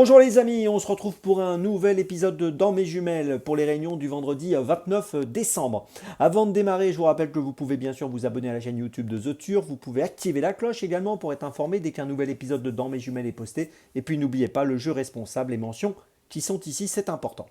Bonjour les amis, on se retrouve pour un nouvel épisode de Dans mes jumelles pour les réunions du vendredi 29 décembre. Avant de démarrer, je vous rappelle que vous pouvez bien sûr vous abonner à la chaîne YouTube de The Turf, vous pouvez activer la cloche également pour être informé dès qu'un nouvel épisode de Dans mes jumelles est posté. Et puis n'oubliez pas le jeu responsable, les mentions qui sont ici, c'est important.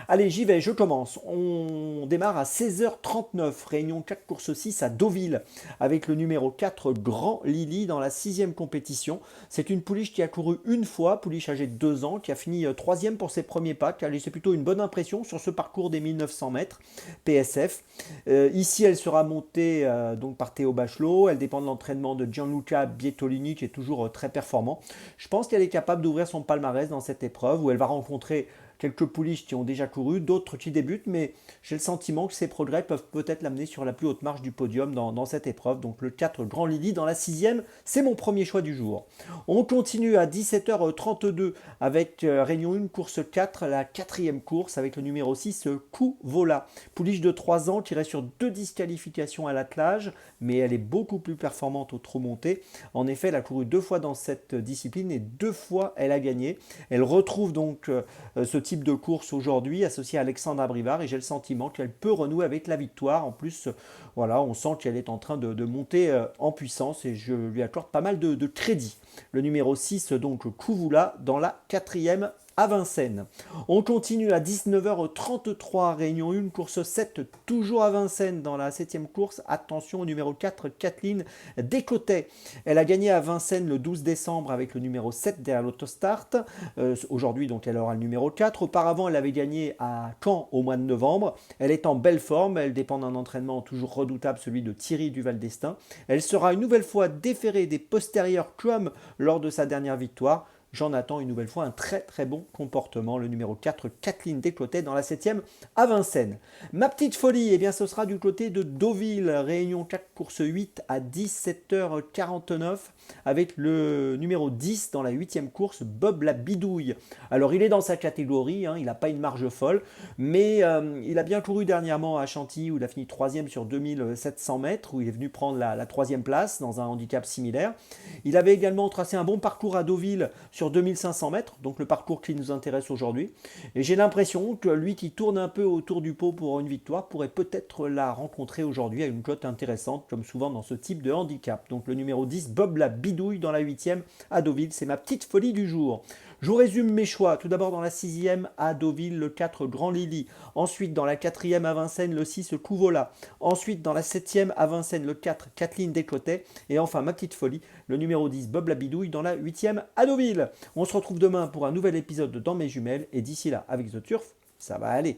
Allez, j'y vais, je commence. On démarre à 16h39, réunion 4 course 6 à Deauville, avec le numéro 4, Grand Lily, dans la 6e compétition. C'est une pouliche qui a couru une fois, pouliche âgée de 2 ans, qui a fini 3e pour ses premiers pas, qui a laissé plutôt une bonne impression sur ce parcours des 1900 mètres, PSF. Ici, elle sera montée donc par Théo Bachelot. Elle dépend de l'entraînement de Gianluca Bietolini, qui est toujours très performant. Je pense qu'elle est capable d'ouvrir son palmarès dans cette épreuve, où elle va rencontrer quelques pouliches qui ont déjà couru, d'autres qui débutent, mais j'ai le sentiment que ces progrès peuvent peut-être l'amener sur la plus haute marche du podium dans cette épreuve. Donc le 4 Grand Lily dans la 6e, c'est mon premier choix du jour. On continue à 17h32 avec Réunion 1, course 4, la 4e course avec le numéro 6, Couvola. Pouliche de 3 ans qui reste sur 2 disqualifications à l'attelage, mais elle est beaucoup plus performante au trot monté. En effet, elle a couru 2 fois dans cette discipline et 2 fois elle a gagné. Elle retrouve donc ce type de course aujourd'hui associé à Alexandra Brivard et j'ai le sentiment qu'elle peut renouer avec la victoire. En plus, voilà, on sent qu'elle est en train de monter en puissance et je lui accorde pas mal de crédit. Le numéro 6, donc Couvoula, dans la 4e à Vincennes. On continue à 19h33, réunion 1, course 7, toujours à Vincennes dans la 7e course. Attention au numéro 4, Kathleen Descotet. Elle a gagné à Vincennes le 12 décembre avec le numéro 7 derrière l'autostart. Aujourd'hui, donc, elle aura le numéro 4. Auparavant, elle avait gagné à Caen au mois de novembre. Elle est en belle forme. Elle dépend d'un entraînement toujours redoutable, celui de Thierry Duval d'Estaing. Elle sera une nouvelle fois déférée des postérieurs comme lors de sa dernière victoire. J'en attends une nouvelle fois un très très bon comportement. Le numéro 4, Kathleen Descotet, dans la 7e à Vincennes. Ma petite folie, eh bien, ce sera du côté de Deauville. Réunion 4, course 8 à 17h49 avec le numéro 10 dans la 8e course, Bob la Bidouille. Alors il est dans sa catégorie, il n'a pas une marge folle, mais il a bien couru dernièrement à Chantilly où il a fini 3e sur 2700 mètres, où il est venu prendre la 3e place dans un handicap similaire. Il avait également tracé un bon parcours à Deauville sur 2500 mètres, donc le parcours qui nous intéresse aujourd'hui. Et j'ai l'impression que lui qui tourne un peu autour du pot pour une victoire pourrait peut-être la rencontrer aujourd'hui à une cote intéressante, comme souvent dans ce type de handicap. Donc le numéro 10, Bob la Bidouille, dans la 8e à Deauville, c'est ma petite folie du jour. Je vous résume mes choix. Tout d'abord dans la 6e à Deauville, le 4 Grand Lily. Ensuite dans la 4e à Vincennes, le 6 Couvola. Ensuite dans la 7e à Vincennes, le 4 Kathleen Descotet. Et enfin ma petite folie, le numéro 10 Bob la Bidouille, dans la 8e à Deauville. On se retrouve demain pour un nouvel épisode de Dans mes jumelles. Et d'ici là, avec The Turf, ça va aller.